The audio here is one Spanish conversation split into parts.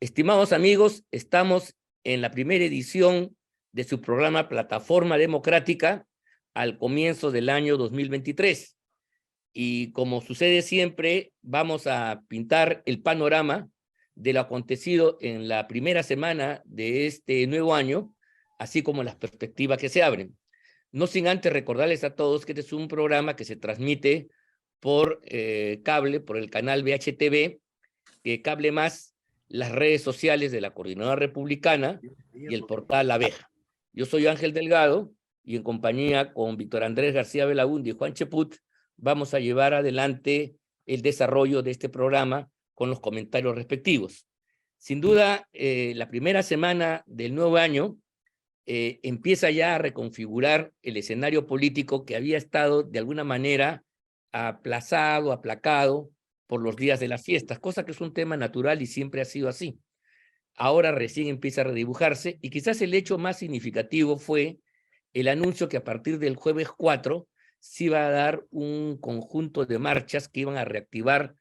Estimados amigos, estamos en la primera edición de su programa Plataforma Democrática al comienzo del año 2023. Y como sucede siempre, vamos a pintar el panorama de lo acontecido en la primera semana de este nuevo año, así como las perspectivas que se abren. No sin antes recordarles a todos que este es un programa que se transmite por cable, por el canal VHTV, que Cable Más, las redes sociales de la Coordinadora Republicana y el portal La Abeja. Yo soy Ángel Delgado y en compañía con Víctor Andrés García Belaúnde y Juan Cheput vamos a llevar adelante el desarrollo de este programa con los comentarios respectivos. Sin duda, la primera semana del nuevo año empieza ya a reconfigurar el escenario político que había estado de alguna manera aplazado, aplacado por los días de las fiestas, cosa que es un tema natural y siempre ha sido así. Ahora recién empieza a redibujarse y quizás el hecho más significativo fue el anuncio que a partir del jueves 4 se iba a dar un conjunto de marchas que iban a reactivar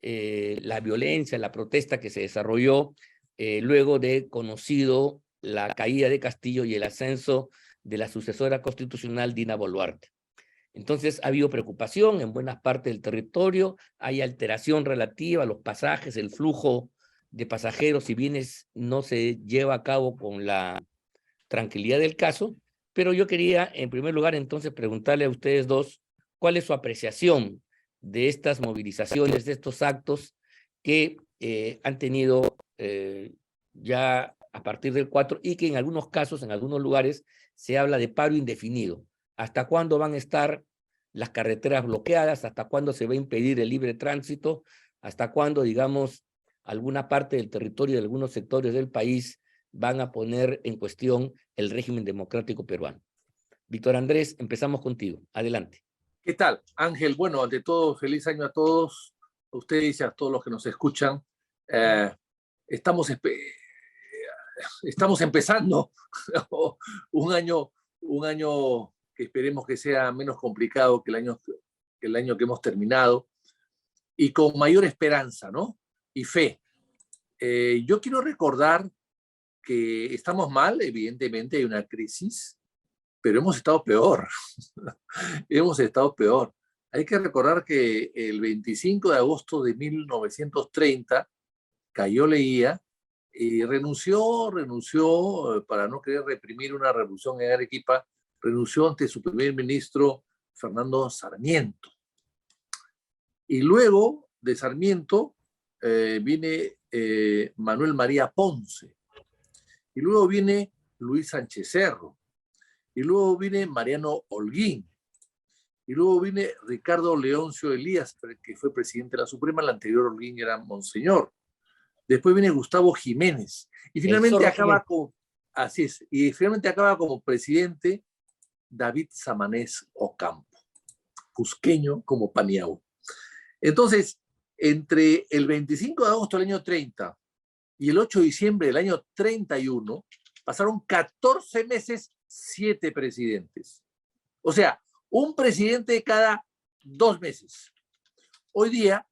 la violencia, la protesta que se desarrolló luego de conocido la caída de Castillo y el ascenso de la sucesora constitucional Dina Boluarte. Entonces ha habido preocupación en buenas partes del territorio, hay alteración relativa a los pasajes, el flujo de pasajeros y bienes no se lleva a cabo con la tranquilidad del caso, pero yo quería en primer lugar entonces preguntarle a ustedes dos cuál es su apreciación de estas movilizaciones, de estos actos que han tenido ya a partir del 4 y que en algunos casos, en algunos lugares, se habla de paro indefinido. ¿Hasta cuándo van a estar las carreteras bloqueadas? ¿Hasta cuándo se va a impedir el libre tránsito? ¿Hasta cuándo, digamos, alguna parte del territorio de algunos sectores del país van a poner en cuestión el régimen democrático peruano? Víctor Andrés, empezamos contigo. Adelante. ¿Qué tal, Ángel? Bueno, ante todo, feliz año a todos, a ustedes y a todos los que nos escuchan. Estamos empezando un año que esperemos que sea menos complicado que el año que hemos terminado y con mayor esperanza, ¿no? Y fe. Yo quiero recordar que estamos mal, evidentemente hay una crisis, pero hemos estado peor. Hemos estado peor. Hay que recordar que el 25 de agosto de 1930 cayó Leguía y renunció para no querer reprimir una revolución en Arequipa, renunció ante su primer ministro Fernando Sarmiento. Y luego de Sarmiento viene Manuel María Ponce. Y luego viene Luis Sánchez Cerro. Y luego viene Mariano Holguín. Y luego viene Ricardo Leoncio Elías, que fue presidente de la Suprema. El anterior Holguín era Monseñor. Después viene Gustavo Jiménez. Y finalmente acaba como presidente David Samanez Ocampo, cusqueño como Paniagua. Entonces, entre el 25 de agosto del año 30 y el 8 de diciembre del año 31, pasaron 14 meses, 7 presidentes. O sea, un presidente cada 2 meses. Hoy día,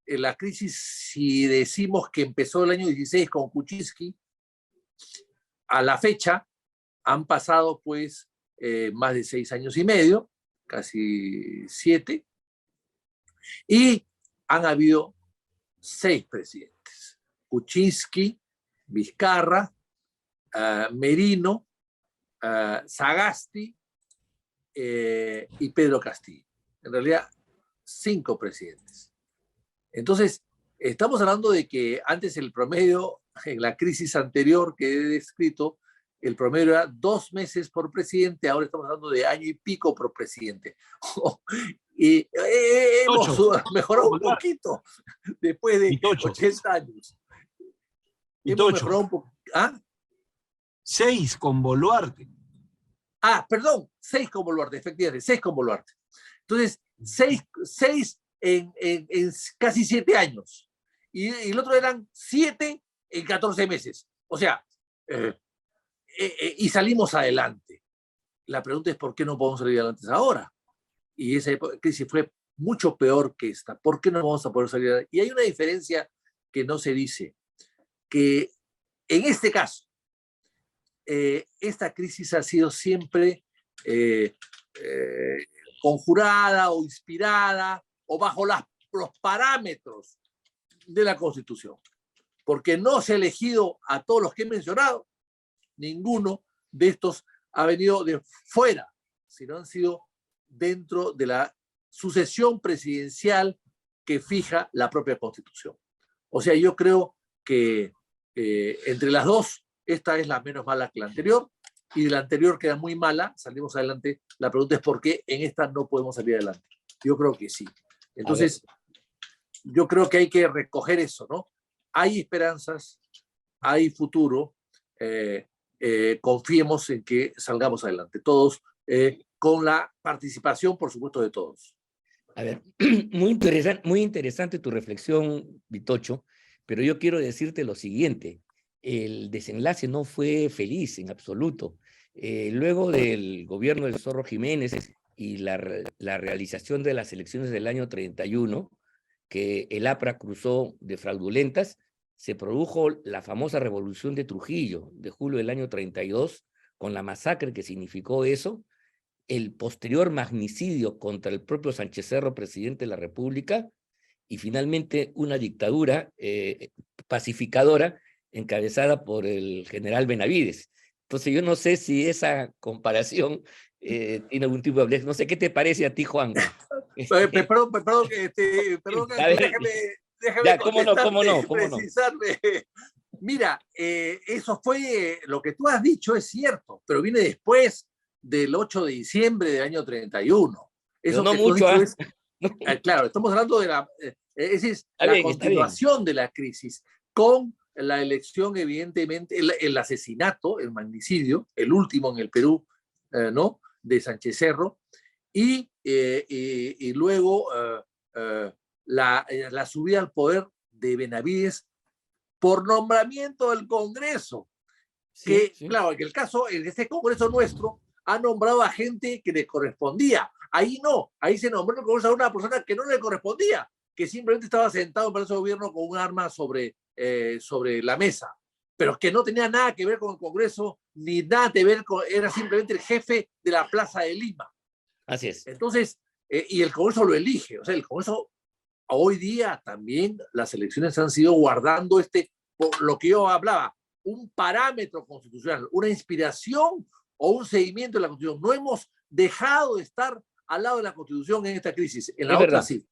en la crisis, si decimos que empezó el año 16 con Kuczynski, a la fecha han pasado pues más de 6 años y medio, casi 7, y han habido 6 presidentes. Kuczynski, Vizcarra, Merino, Sagasti y Pedro Castillo. En realidad, 5 presidentes. Entonces, estamos hablando de que antes el promedio, en la crisis anterior que he descrito, el promedio era 2 meses por presidente, ahora estamos hablando de año y pico por presidente. Y hemos mejorado un poquito después de 80 años. Hemos mejorado un poco. ¿Ah? 6 con Boluarte. Perdón, 6 con Boluarte, efectivamente, 6 con Boluarte. Entonces, 6 en casi 7 años. Y el otro eran 7 en 14 meses. O sea, y salimos adelante. La pregunta es ¿por qué no podemos salir adelante ahora? Y esa crisis fue mucho peor que esta. ¿Por qué no vamos a poder salir adelante? Y hay una diferencia que no se dice, que en este caso, esta crisis ha sido siempre conjurada o inspirada o bajo los parámetros de la Constitución, porque no se ha elegido a todos los que he mencionado, ninguno de estos ha venido de fuera, sino han sido dentro de la sucesión presidencial que fija la propia Constitución. O sea, yo creo que entre las dos, esta es la menos mala que la anterior, y de la anterior queda muy mala, salimos adelante. La pregunta es por qué en esta no podemos salir adelante. Yo creo que sí. Entonces, yo creo que hay que recoger eso, ¿no? Hay esperanzas, hay futuro, confiemos en que salgamos adelante, todos, con la participación, por supuesto, de todos. A ver, muy interesante tu reflexión, Vitocho, pero yo quiero decirte lo siguiente. El desenlace no fue feliz en absoluto. Luego del gobierno del Zorro Jiménez y la realización de las elecciones del año 31, que el APRA cruzó de fraudulentas, se produjo la famosa revolución de Trujillo de julio del año 32, con la masacre que significó eso, el posterior magnicidio contra el propio Sánchez Cerro, presidente de la República, y finalmente una dictadura pacificadora encabezada por el general Benavides. Entonces yo no sé si esa comparación tiene algún tipo de... No sé, ¿qué te parece a ti, Juan? Perdón, déjame ya, ¿cómo no? Precisarme. Mira, eso fue, lo que tú has dicho es cierto, pero viene después del 8 de diciembre del año 31. Eso no que mucho, tú has dicho claro, estamos hablando de la continuación de la crisis, con la elección, evidentemente, el asesinato, el magnicidio, el último en el Perú, ¿no?, de Sánchez Cerro, y luego la subida al poder de Benavides por nombramiento del Congreso. Sí. Claro, en el caso, en este Congreso nuestro, ha nombrado a gente que le correspondía. Ahí no, ahí se nombró en el Congreso a una persona que no le correspondía, que simplemente estaba sentado en el Palacio de Gobierno con un arma sobre la mesa, pero que no tenía nada que ver con el Congreso, ni nada que ver con, era simplemente el jefe de la Plaza de Lima. Así es. Entonces, y el Congreso lo elige, o sea, el Congreso, hoy día también las elecciones han sido guardando por lo que yo hablaba, un parámetro constitucional, una inspiración o un seguimiento de la Constitución. No hemos dejado de estar al lado de la Constitución en esta crisis, en la otra sí.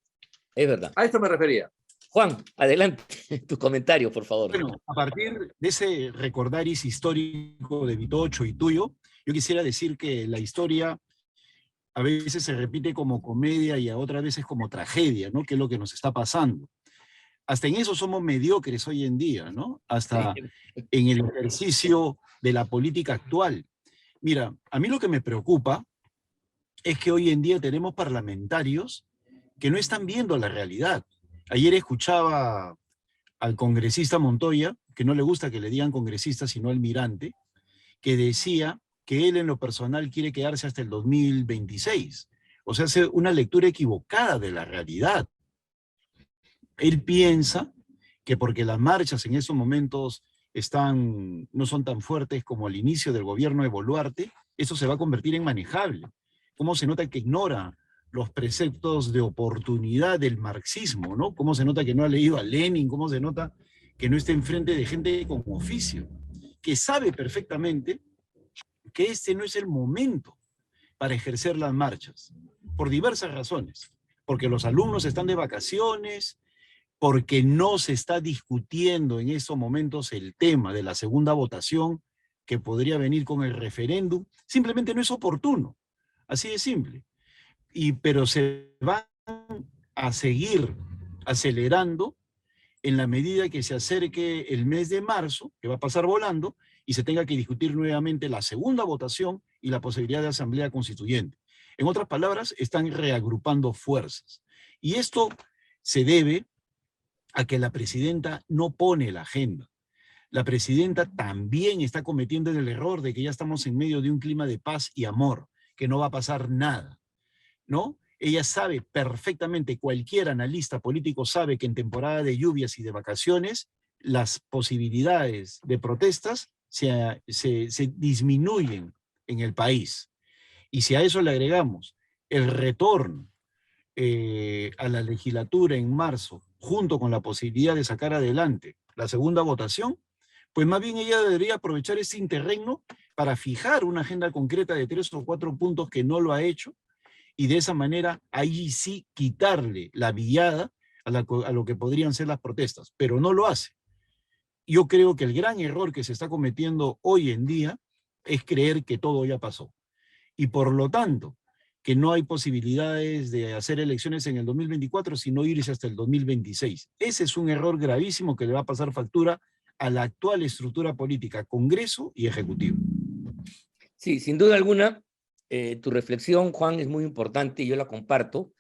Es verdad. A esto me refería. Juan, adelante, tu comentario, por favor. Bueno, a partir de ese recordaris histórico de Vitocho y tuyo, yo quisiera decir que la historia a veces se repite como comedia y a otras veces como tragedia, ¿no? Que es lo que nos está pasando. Hasta en eso somos mediocres hoy en día, ¿no? Hasta en el ejercicio de la política actual. Mira, a mí lo que me preocupa es que hoy en día tenemos parlamentarios que no están viendo la realidad. Ayer escuchaba al congresista Montoya, que no le gusta que le digan congresista sino almirante, que decía que él en lo personal quiere quedarse hasta el 2026. O sea, hace una lectura equivocada de la realidad. Él piensa que porque las marchas en esos momentos no son tan fuertes como al inicio del gobierno de Boluarte, eso se va a convertir en manejable. ¿Cómo se nota que ignora los preceptos de oportunidad del marxismo, ¿no? ¿Cómo se nota que no ha leído a Lenin? ¿Cómo se nota que no está enfrente de gente con oficio? Que sabe perfectamente que este no es el momento para ejercer las marchas, por diversas razones. Porque los alumnos están de vacaciones, porque no se está discutiendo en estos momentos el tema de la segunda votación que podría venir con el referéndum, simplemente no es oportuno. Así de simple. Pero se van a seguir acelerando en la medida que se acerque el mes de marzo, que va a pasar volando, y se tenga que discutir nuevamente la segunda votación y la posibilidad de asamblea constituyente. En otras palabras, están reagrupando fuerzas. Y esto se debe a que la presidenta no pone la agenda. La presidenta también está cometiendo el error de que ya estamos en medio de un clima de paz y amor, que no va a pasar nada, ¿no? Ella sabe perfectamente, cualquier analista político sabe que en temporada de lluvias y de vacaciones, las posibilidades de protestas se disminuyen en el país. Y si a eso le agregamos el retorno a la legislatura en marzo, junto con la posibilidad de sacar adelante la segunda votación, pues más bien ella debería aprovechar ese interregno para fijar una agenda concreta de 3 o 4 puntos que no lo ha hecho, y de esa manera ahí sí quitarle la villada a lo que podrían ser las protestas, pero no lo hace. Yo creo que el gran error que se está cometiendo hoy en día es creer que todo ya pasó. Y por lo tanto, que no hay posibilidades de hacer elecciones en el 2024, sino irse hasta el 2026. Ese es un error gravísimo que le va a pasar factura a la actual estructura política, Congreso y Ejecutivo. Sí, sin duda alguna, tu reflexión, Juan, es muy importante y yo la comparto.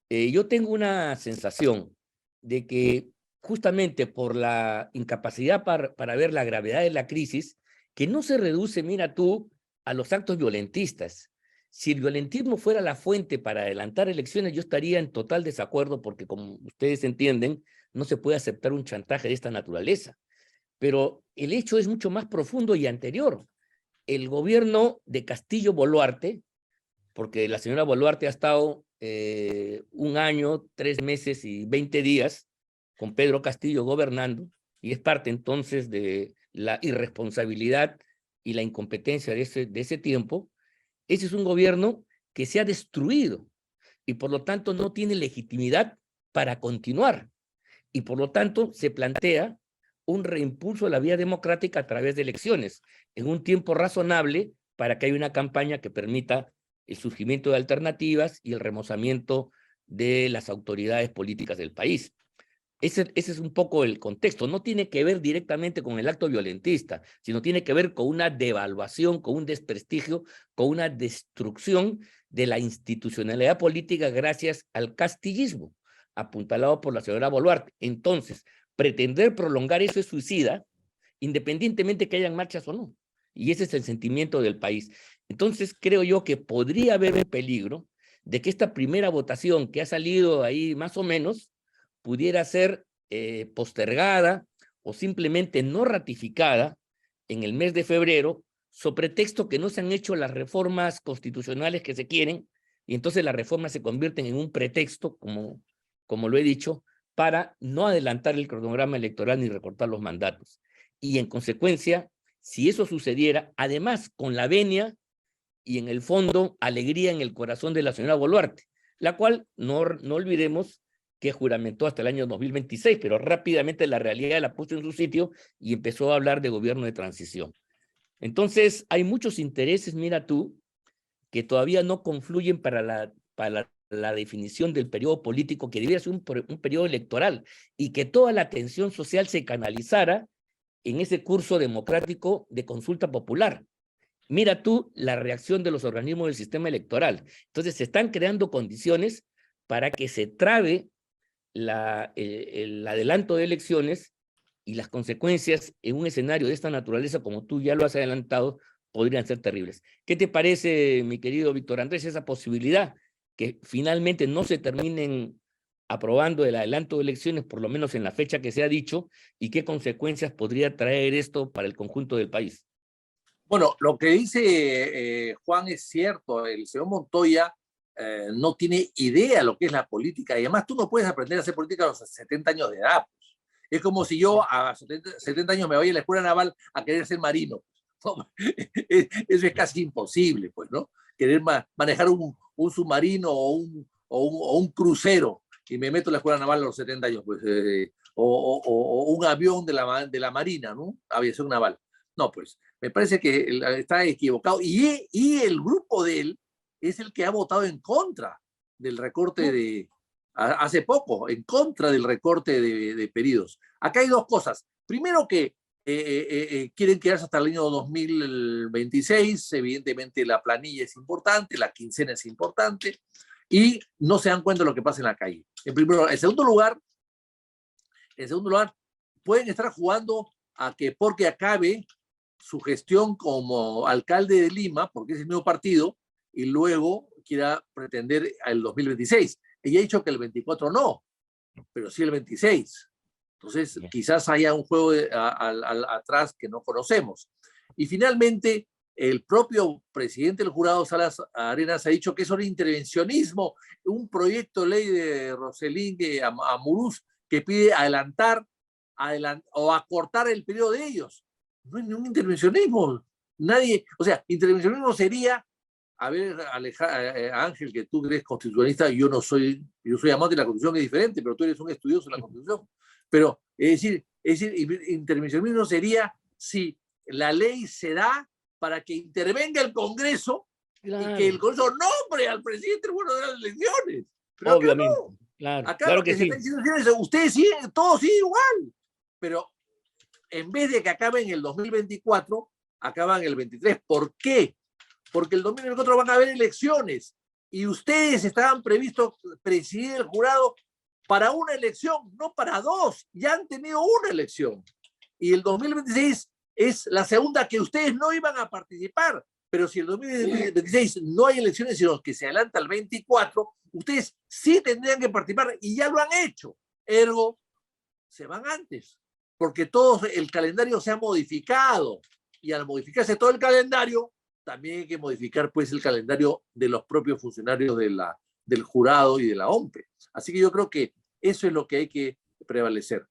Yo tengo una sensación de que justamente por la incapacidad para ver la gravedad de la crisis, que no se reduce, mira tú, a los actos violentistas. Si el violentismo fuera la fuente para adelantar elecciones, yo estaría en total desacuerdo porque, como ustedes entienden, no se puede aceptar un chantaje de esta naturaleza. Pero el hecho es mucho más profundo y anterior. El gobierno de Castillo Boluarte, porque la señora Boluarte ha estado 1 año, 3 meses y 20 días con Pedro Castillo gobernando, y es parte entonces de la irresponsabilidad y la incompetencia de ese tiempo. Ese es un gobierno que se ha destruido y por lo tanto no tiene legitimidad para continuar. Y por lo tanto se plantea un reimpulso de la vía democrática a través de elecciones, en un tiempo razonable para que haya una campaña que permita el surgimiento de alternativas y el remozamiento de las autoridades políticas del país. Ese es un poco el contexto. No tiene que ver directamente con el acto violentista, sino tiene que ver con una devaluación, con un desprestigio, con una destrucción de la institucionalidad política gracias al castillismo, apuntalado por la señora Boluarte. Entonces, pretender prolongar eso es suicida, independientemente que hayan marchas o no. Y ese es el sentimiento del país. Entonces, creo yo que podría haber un peligro de que esta primera votación que ha salido ahí más o menos pudiera ser postergada o simplemente no ratificada en el mes de febrero, sobre pretexto que no se han hecho las reformas constitucionales que se quieren, y entonces las reformas se convierten en un pretexto, como lo he dicho, para no adelantar el cronograma electoral ni recortar los mandatos. Y en consecuencia, si eso sucediera, además con la venia y en el fondo alegría en el corazón de la señora Boluarte, la cual no olvidemos que juramentó hasta el año 2026, pero rápidamente la realidad la puso en su sitio y empezó a hablar de gobierno de transición. Entonces, hay muchos intereses, mira tú, que todavía no confluyen para la definición del periodo político, que debería ser un periodo electoral, y que toda la atención social se canalizara en ese curso democrático de consulta popular. Mira tú la reacción de los organismos del sistema electoral. Entonces, se están creando condiciones para que se trabe el adelanto de elecciones, y las consecuencias en un escenario de esta naturaleza, como tú ya lo has adelantado, podrían ser terribles. ¿Qué te parece, mi querido Víctor Andrés, esa posibilidad que finalmente no se terminen aprobando el adelanto de elecciones, por lo menos en la fecha que se ha dicho, y qué consecuencias podría traer esto para el conjunto del país? Bueno, lo que dice Juan es cierto. El señor Montoya no tiene idea de lo que es la política, y además tú no puedes aprender a hacer política a los 70 años de edad. Es como si yo a 70 años me vaya a la escuela naval a querer ser marino. Eso es casi imposible, pues, ¿no? Querer manejar un submarino o un crucero, y me meto en la escuela naval a los 70 años, pues, o un avión de la Marina, ¿no? Aviación naval. No, pues, me parece que está equivocado. Y el grupo de él es el que ha votado en contra del recorte hace poco, en contra del recorte de periodos. Acá hay dos cosas. Primero, que quieren quedarse hasta el año 2026. Evidentemente la planilla es importante, la quincena es importante, y no se dan cuenta de lo que pasa en la calle. En segundo lugar, pueden estar jugando a que porque acabe su gestión como alcalde de Lima, porque es el mismo partido, y luego quiera pretender al 2026. Ella ha dicho que el 24 no, pero sí el 26. Entonces, quizás haya un juego atrás que no conocemos. Y finalmente, el propio presidente del jurado, Salas Arenas, ha dicho que es un intervencionismo, un proyecto de ley de Roselín Amurús que pide adelantar o acortar el periodo de ellos. No es ningún intervencionismo. Nadie, o sea, intervencionismo sería, a ver, Ángel, que tú eres constitucionalista, yo no soy, yo soy amante de la Constitución, es diferente, pero tú eres un estudioso de la Constitución. Pero, es decir, intervencionismo sería si la ley se da para que intervenga el Congreso, claro, y que el Congreso nombre al presidente bueno de las elecciones. Pero obviamente, acá no. Claro, Acá claro lo que que se sí. está diciendo es, ustedes siguen, todos siguen igual. Pero en vez de que acaben el 2024, acaban el 23. ¿Por qué? Porque el 2024 van a haber elecciones y ustedes estaban previstos presidir el jurado para una elección, no para dos. Ya han tenido una elección. Y el 2026 es la segunda que ustedes no iban a participar. Pero si el 2026 no hay elecciones, sino que se adelanta al 24, ustedes sí tendrían que participar y ya lo han hecho. Ergo, se van antes, porque todo el calendario se ha modificado. Y al modificarse todo el calendario, también hay que modificar pues el calendario de los propios funcionarios del jurado y de la OMPE. Así que yo creo que eso es lo que hay que prevalecer.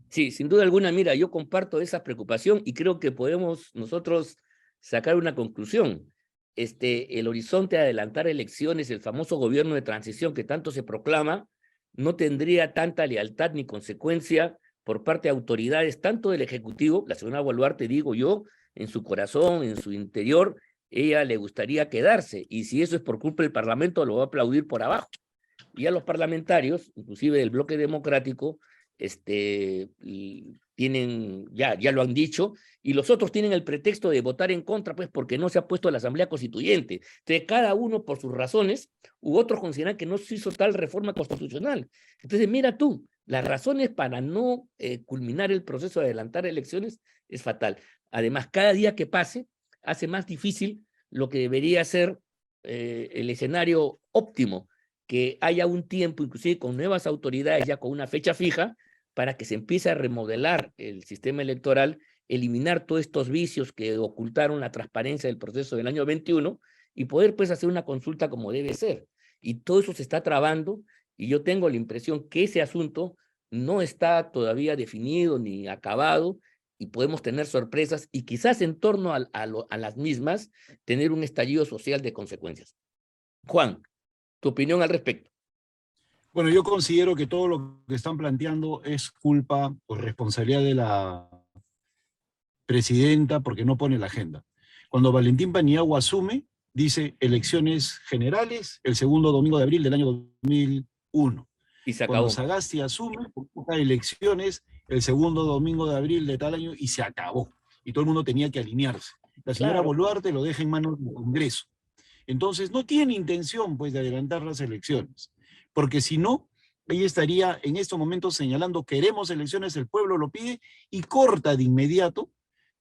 Sí, sin duda alguna, mira, yo comparto esa preocupación y creo que podemos nosotros sacar una conclusión. El horizonte de adelantar elecciones, el famoso gobierno de transición que tanto se proclama, no tendría tanta lealtad ni consecuencia por parte de autoridades, tanto del Ejecutivo, la señora Boluarte, digo yo, en su corazón, en su interior, ella le gustaría quedarse, y si eso es por culpa del Parlamento, lo va a aplaudir por abajo. Y a los parlamentarios, inclusive del bloque democrático, tienen, ya lo han dicho, y los otros tienen el pretexto de votar en contra, pues porque no se ha puesto la Asamblea Constituyente. Entonces, cada uno por sus razones, u otros consideran que no se hizo tal reforma constitucional. Entonces, mira tú, las razones para no culminar el proceso de adelantar elecciones es fatal. Además, cada día que pase, hace más difícil lo que debería ser el escenario óptimo, que haya un tiempo, inclusive con nuevas autoridades, ya con una fecha fija, para que se empiece a remodelar el sistema electoral, eliminar todos estos vicios que ocultaron la transparencia del proceso del año 21 y poder pues hacer una consulta como debe ser. Y todo eso se está trabando y yo tengo la impresión que ese asunto no está todavía definido ni acabado y podemos tener sorpresas y quizás en torno a las mismas tener un estallido social de consecuencias. Juan, tu opinión al respecto. Bueno, yo considero que todo lo que están planteando es culpa o responsabilidad de la presidenta porque no pone la agenda. Cuando Valentín Paniagua asume, dice elecciones generales el segundo domingo de abril del año 2001. Y se acabó. Cuando Sagasti asume, elecciones el segundo domingo de abril de tal año y se acabó. Y todo el mundo tenía que alinearse. La señora Boluarte lo deja en manos del Congreso. Entonces no tiene intención pues de adelantar las elecciones, porque si no, ella estaría en estos momentos señalando queremos elecciones, el pueblo lo pide y corta de inmediato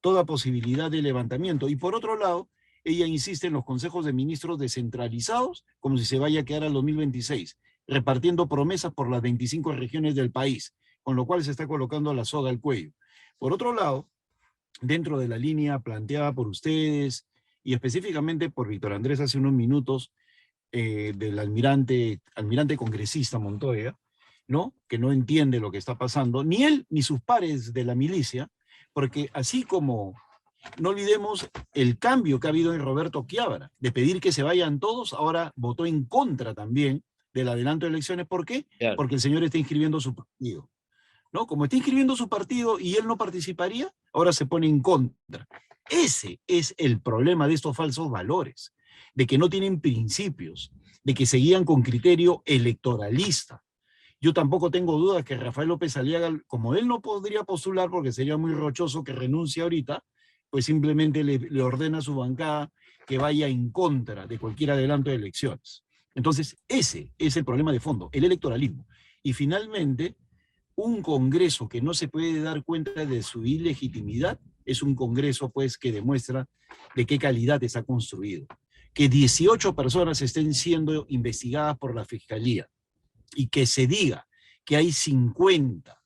toda posibilidad de levantamiento. Y por otro lado, ella insiste en los consejos de ministros descentralizados como si se vaya a quedar al 2026, repartiendo promesas por las 25 regiones del país, con lo cual se está colocando la soga al cuello. Por otro lado, dentro de la línea planteada por ustedes y específicamente por Víctor Andrés hace unos minutos, del almirante congresista Montoya, ¿no? Que no entiende lo que está pasando, ni él ni sus pares de la milicia, porque así como no olvidemos el cambio que ha habido en Roberto Quiabra, de pedir que se vayan todos, ahora votó en contra también del adelanto de elecciones. ¿Por qué? Claro. Porque el señor está inscribiendo su partido, ¿no? Como está inscribiendo su partido y él no participaría, ahora se pone en contra. Ese es el problema de estos falsos valores, de que no tienen principios, de que se guían con criterio electoralista. Yo tampoco tengo duda que Rafael López Aliaga, como él no podría postular porque sería muy rochoso que renuncie ahorita, pues simplemente le ordena a su bancada que vaya en contra de cualquier adelanto de elecciones. Entonces, ese es el problema de fondo, el electoralismo. Y finalmente, un Congreso que no se puede dar cuenta de su ilegitimidad es un Congreso pues que demuestra de qué calidad está construido. Que 18 personas estén siendo investigadas por la Fiscalía y que se diga que hay 50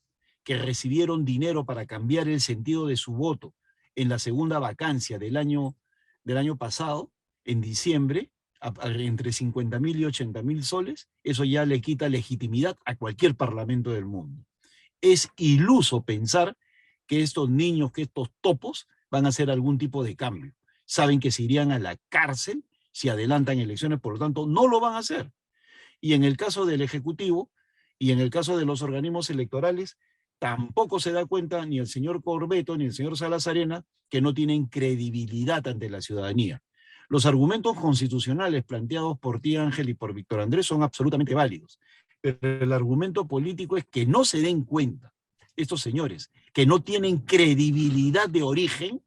que recibieron dinero para cambiar el sentido de su voto en la segunda vacancia del año pasado, en diciembre, entre 50.000 y 80.000 soles, eso ya le quita legitimidad a cualquier parlamento del mundo. Es iluso pensar que estos niños, que estos topos van a hacer algún tipo de cambio. Saben que se irían a la cárcel si adelantan elecciones, por lo tanto, no lo van a hacer. Y en el caso del Ejecutivo y en el caso de los organismos electorales, tampoco se da cuenta ni el señor Corbeto ni el señor Salazarena que no tienen credibilidad ante la ciudadanía. Los argumentos constitucionales planteados por ti, Ángel, y por Víctor Andrés son absolutamente válidos, pero el argumento político es que no se den cuenta estos señores, que no tienen credibilidad de origen,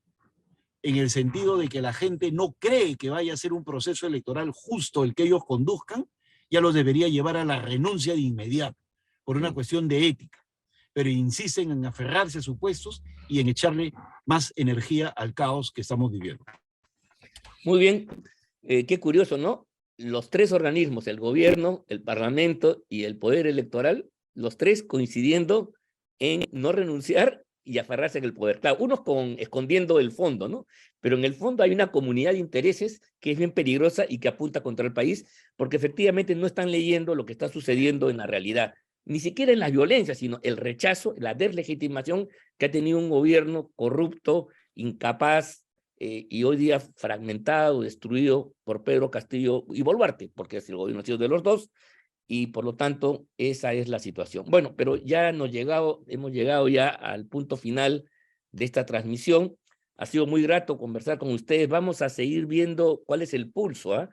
en el sentido de que la gente no cree que vaya a ser un proceso electoral justo el que ellos conduzcan, ya los debería llevar a la renuncia de inmediato, por una cuestión de ética. Pero insisten en aferrarse a sus puestos y en echarle más energía al caos que estamos viviendo. Muy bien, qué curioso, ¿no? Los tres organismos, el gobierno, el parlamento y el poder electoral, los tres coincidiendo en no renunciar y aferrarse en el poder. Claro, unos escondiendo el fondo, ¿no? Pero en el fondo hay una comunidad de intereses que es bien peligrosa y que apunta contra el país, porque efectivamente no están leyendo lo que está sucediendo en la realidad, ni siquiera en la violencia, sino el rechazo, la deslegitimación que ha tenido un gobierno corrupto, incapaz, y hoy día fragmentado, destruido por Pedro Castillo y Boluarte, porque el gobierno ha sido de los dos, y por lo tanto esa es la situación. Bueno, pero ya hemos llegado ya al punto final de esta transmisión. Ha sido muy grato conversar con ustedes. Vamos a seguir viendo cuál es el pulso, ¿ah?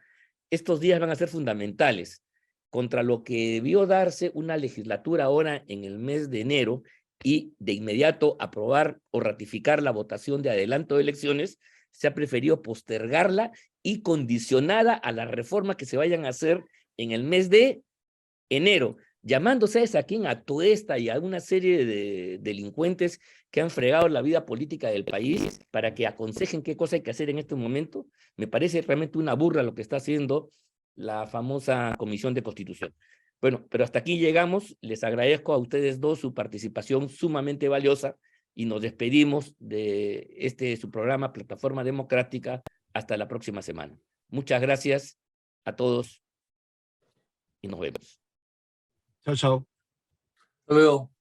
Estos días van a ser fundamentales contra lo que debió darse una legislatura ahora en el mes de enero y de inmediato aprobar o ratificar la votación de adelanto de elecciones. Se ha preferido postergarla y condicionada a la reforma que se vayan a hacer en el mes de enero, llamándose a quien a Tuesta y a una serie de delincuentes que han fregado la vida política del país para que aconsejen qué cosa hay que hacer en este momento. Me parece realmente una burla lo que está haciendo la famosa Comisión de Constitución. Bueno, pero hasta aquí llegamos. Les agradezco a ustedes dos su participación sumamente valiosa y nos despedimos de su programa Plataforma Democrática hasta la próxima semana. Muchas gracias a todos y nos vemos. Chao, chao. Hasta luego.